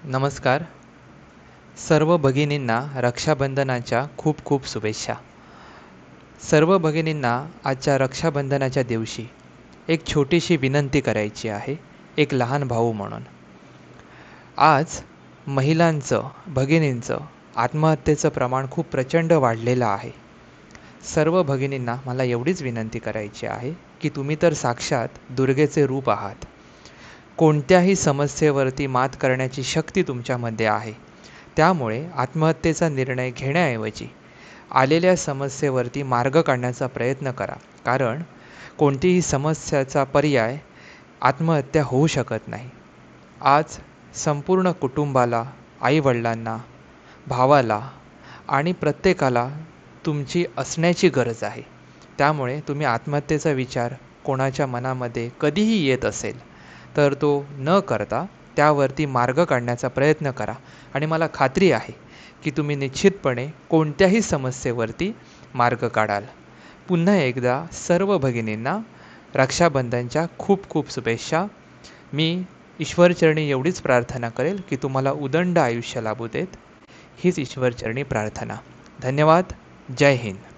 नमस्कार. सर्व भगिनींना रक्षाबंधनाच्या खूप खूप शुभेच्छा. सर्व भगिनींना आजच्या रक्षाबंधनाच्या दिवशी एक छोटीशी विनंती करायची आहे, एक लहान भाऊ म्हणून. आज महिलांचं, भगिनींचं आत्महत्येचं प्रमाण खूप प्रचंड वाढलेलं आहे. सर्व भगिनींना मला एवढीच विनंती करायची आहे, की तुम्ही तर साक्षात दुर्गेचे रूप आहात. कोणत्याही समस्येवरती मात करण्याची शक्ती तुमच्यामध्ये आहे. त्यामुळे आत्महत्येचा निर्णय घेण्याऐवजी आलेल्या समस्येवरती मार्ग काढण्याचा प्रयत्न करा. कारण कोणतीही समस्याचा पर्याय आत्महत्या होऊ शकत नाही. आज संपूर्ण कुटुंबाला, आईवडिलांना, भावाला आणि प्रत्येकाला तुमची असण्याची गरज आहे. त्यामुळे तुम्ही आत्महत्येचा विचार कोणाच्या मनामध्ये कधीही येत असेल तर तो न करता त्यावरती मार्ग काढण्याचा प्रयत्न करा आणि मला खात्री आहे की तुम्ही निश्चितपणे कोणत्याही समस्येवरती मार्ग काढाल. पुन्हा एकदा सर्व भगिनींना रक्षाबंधनच्या खूप खूप शुभेच्छा. मी ईश्वरचरणी एवढीच प्रार्थना करेल की तुम्हाला उदंड आयुष्य लाभू देत. हीच ईश्वरचरणी प्रार्थना. धन्यवाद. जय हिंद.